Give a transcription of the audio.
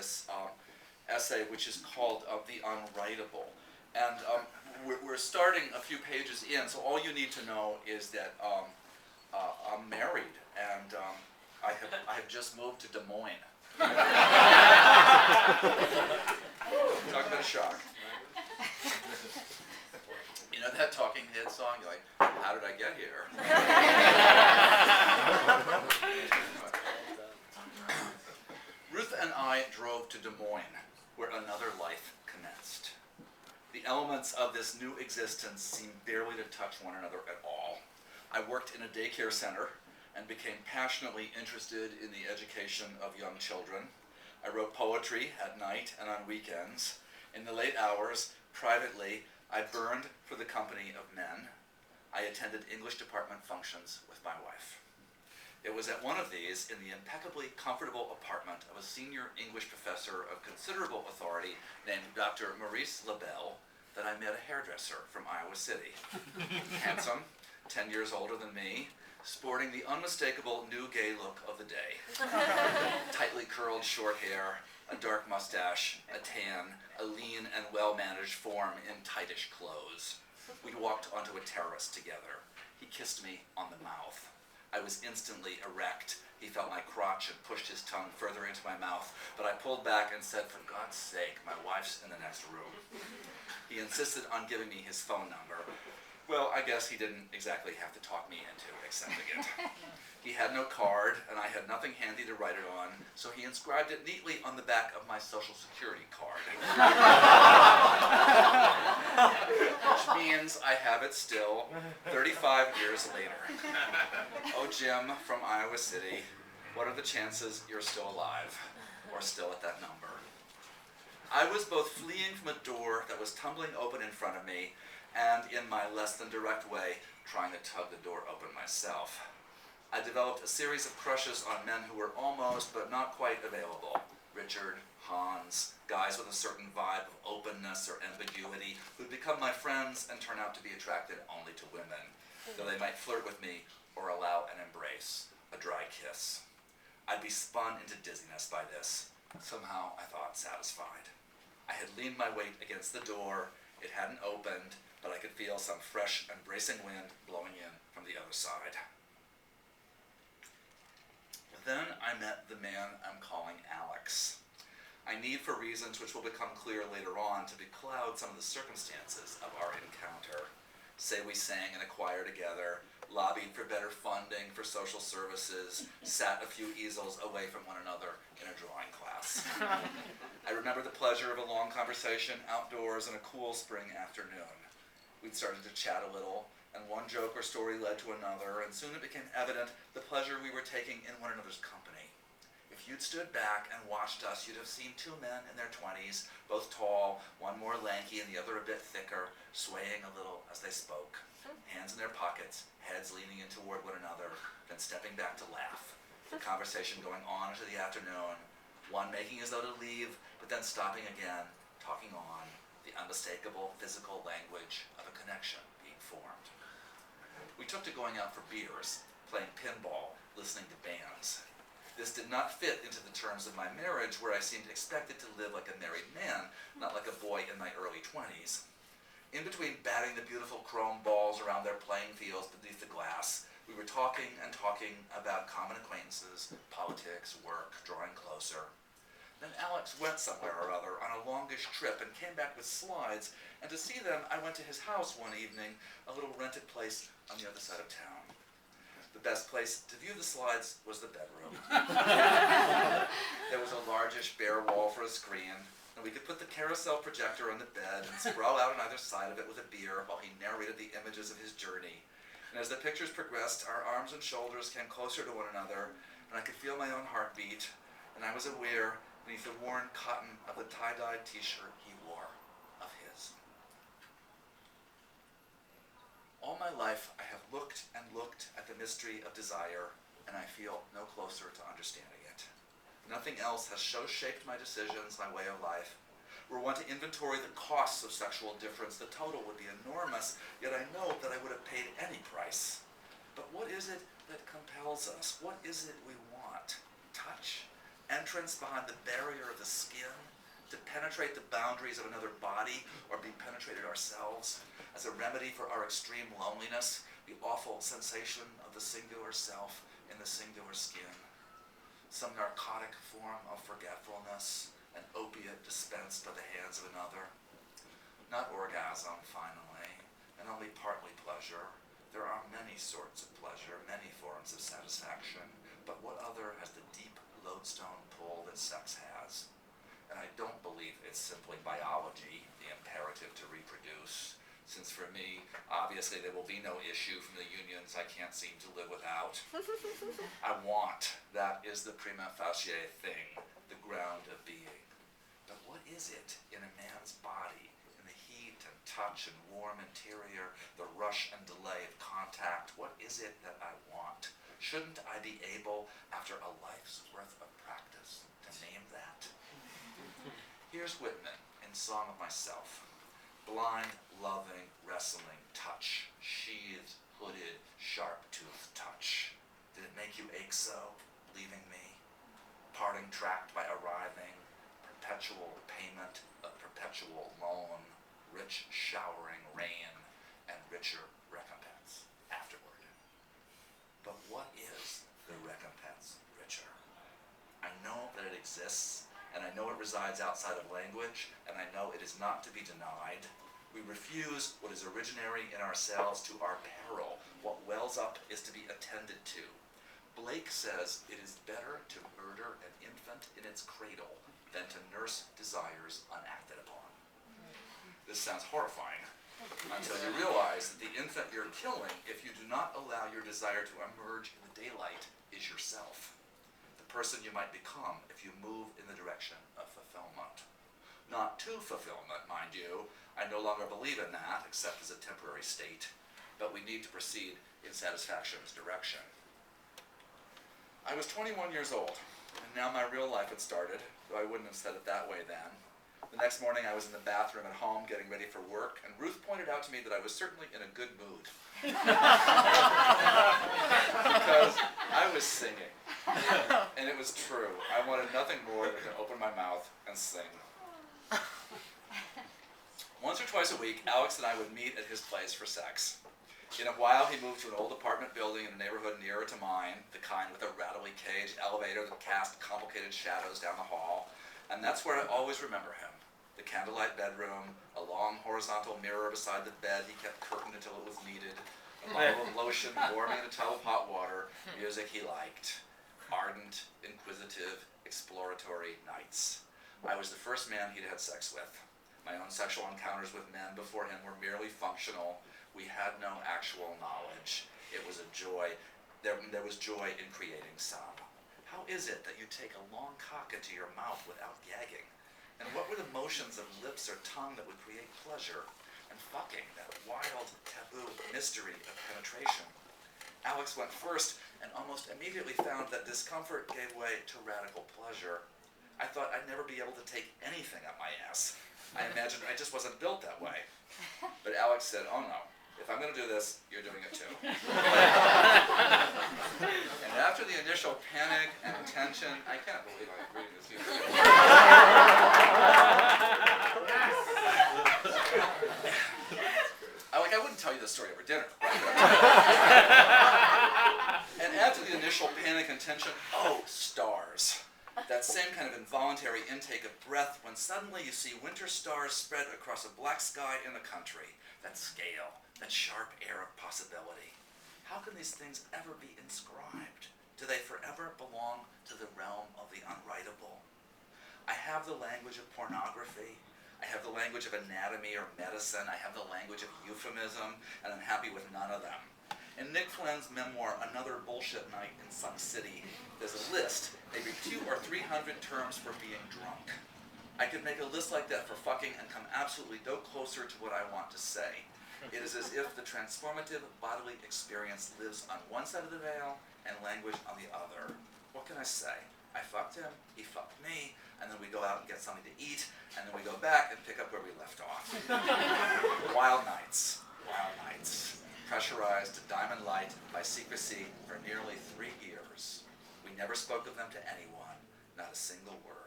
this essay, which is called The Unwritable. And we're starting a few pages in, so all you need to know is that I'm married, and I have just moved to Des Moines. Talk about a shock. You know that Talking Heads song? You're like, how did I get here? Ruth and I drove to Des Moines, where another life commenced. The elements of this new existence seemed barely to touch one another at all. I worked in a daycare center and became passionately interested in the education of young children. I wrote poetry at night and on weekends. In the late hours, privately, I burned for the company of men. I attended English department functions with my wife. It was at one of these, in the impeccably comfortable apartment of a senior English professor of considerable authority named Dr. Maurice Labelle, that I met a hairdresser from Iowa City. Handsome, 10 years older than me, sporting the unmistakable new gay look of the day. Tightly curled short hair, a dark mustache, a tan, a lean and well-managed form in tightish clothes. We walked onto a terrace together. He kissed me on the mouth. I was instantly erect. He felt my crotch and pushed his tongue further into my mouth, but I pulled back and said, for God's sake, my wife's in the next room. He insisted on giving me his phone number. Well, I guess he didn't exactly have to talk me into accepting it. He had no card, and I had nothing handy to write it on, so he inscribed it neatly on the back of my Social Security card. Which means I have it still, 35 years later. Oh, Jim from Iowa City, what are the chances you're still alive, or still at that number? I was both fleeing from a door that was tumbling open in front of me, and in my less than direct way, trying to tug the door open myself. I developed a series of crushes on men who were almost, but not quite available. Richard, Hans, guys with a certain vibe of openness or ambiguity who'd become my friends and turn out to be attracted only to women, though they might flirt with me or allow an embrace, a dry kiss. I'd be spun into dizziness by this, somehow I thought satisfied. I had leaned my weight against the door, it hadn't opened, but I could feel some fresh and bracing wind blowing in from the other side. Then I met the man I'm calling Alex. I need, for reasons which will become clear later on, to becloud some of the circumstances of our encounter. Say we sang in a choir together, lobbied for better funding for social services, sat a few easels away from one another in a drawing class. I remember the pleasure of a long conversation outdoors on a cool spring afternoon. We'd started to chat a little, and one joke or story led to another, and soon it became evident the pleasure we were taking in one another's company. If you'd stood back and watched us, you'd have seen two men in their 20s, both tall, one more lanky and the other a bit thicker, swaying a little as they spoke, hands in their pockets, heads leaning in toward one another, then stepping back to laugh. The conversation going on into the afternoon, one making as though to leave, but then stopping again, talking on, the unmistakable physical language of a connection being formed. We took to going out for beers, playing pinball, listening to bands. This did not fit into the terms of my marriage, where I seemed expected to live like a married man, not like a boy in my early 20s. In between batting the beautiful chrome balls around their playing fields beneath the glass, we were talking and talking about common acquaintances, politics, work, drawing closer. Then Alex went somewhere or other on a longish trip and came back with slides, and to see them, I went to his house one evening, a little rented place on the other side of town. The best place to view the slides was the bedroom. There was a largish bare wall for a screen, and we could put the carousel projector on the bed and sprawl out on either side of it with a beer while he narrated the images of his journey. And as the pictures progressed, our arms and shoulders came closer to one another, and I could feel my own heartbeat, and I was aware, beneath the worn cotton of the tie-dyed t-shirt he wore, of his. All my life I have looked and looked at the mystery of desire, and I feel no closer to understanding it. Nothing else has so shaped my decisions, my way of life. Were one to inventory the costs of sexual difference, the total would be enormous, yet I know that I would have paid any price. But what is it that compels us? What is it we want? Touch? Entrance behind the barrier of the the skin, to penetrate the boundaries of another body or be penetrated ourselves, as a remedy for our extreme loneliness, the awful sensation of the singular self in the singular skin. Some narcotic form of forgetfulness, an opiate dispensed by the hands of another. Not orgasm, finally, and only partly pleasure. There are many sorts of pleasure, many forms of satisfaction, but what other has the deep lodestone pull that sex has? And I don't believe it's simply biology, the imperative to reproduce, since for me, obviously there will be no issue from the unions I can't seem to live without. I want, that is the prima facie thing, the ground of being. But what is it in a man's body, in the heat and touch and warm interior, the rush and delay of contact? What is it that I want? Shouldn't I be able, after a life's worth of practice, to name that? Here's Whitman in Song of Myself. Blind, loving, wrestling touch, sheathed, hooded, sharp-toothed touch. Did it make you ache so, leaving me? Parting tracked by arriving, perpetual payment of perpetual loan, rich showering rain, and richer recompense afterward. But what is the recompense richer? I know that it exists, and I know it resides outside of language, and I know it is not to be denied. We refuse what is originary in ourselves to our peril. What wells up is to be attended to. Blake says it is better to murder an infant in its cradle than to nurse desires unacted upon. This sounds horrifying until you realize that the infant you're killing, if you do not allow your desire to emerge in the daylight, is yourself. The person you might become if you move in the direction of fulfillment. Not to fulfillment, mind you. I no longer believe in that, except as a temporary state, but we need to proceed in satisfaction's direction. I was 21 years old, and now my real life had started, though I wouldn't have said it that way then. The next morning I was in the bathroom at home getting ready for work, and Ruth pointed out to me that I was certainly in a good mood. Because I was singing, and it was true. I wanted nothing more than to open my mouth and sing. Once or twice a week, Alex and I would meet at his place for sex. In a while, he moved to an old apartment building in a neighborhood nearer to mine, the kind with a rattly cage elevator that cast complicated shadows down the hall, and that's where I always remember him. The candlelight bedroom, a long horizontal mirror beside the bed he kept curtained until it was needed, a bottle of lotion warming in a tub of hot water, music he liked. Ardent, inquisitive, exploratory nights. I was the first man he'd had sex with. My own sexual encounters with men before him were merely functional. We had no actual knowledge. It was a joy. There was joy in creating some. How is it that you take a long cock into your mouth without gagging? And what were the motions of lips or tongue that would create pleasure? And fucking, that wild, taboo mystery of penetration. Alex went first and almost immediately found that discomfort gave way to radical pleasure. I thought I'd never be able to take anything up my ass. I imagined I just wasn't built that way. But Alex said, oh no, if I'm going to do this, you're doing it too. And after the initial panic and tension, I can't believe I'm reading this to you. I wouldn't tell you this story over dinner. And after the initial panic and tension, oh, stars. That same kind of involuntary intake of breath when suddenly you see winter stars spread across a black sky in the country. That scale, that sharp air of possibility. How can these things ever be inscribed? Do they forever belong to the realm of the unwritable? I have the language of pornography. I have the language of anatomy or medicine. I have the language of euphemism, and I'm happy with none of them. In Nick Flynn's memoir, Another Bullshit Night in Some City, there's a list, maybe 200 or 300 terms for being drunk. I could make a list like that for fucking and come absolutely no closer to what I want to say. It is as if the transformative bodily experience lives on one side of the veil and language on the other. What can I say? I fucked him, he fucked me, and then we go out and get something to eat, and then we go back and pick up where we left off. Wild nights. Pressurized to diamond light by secrecy for nearly 3 years. We never spoke of them to anyone, not a single word.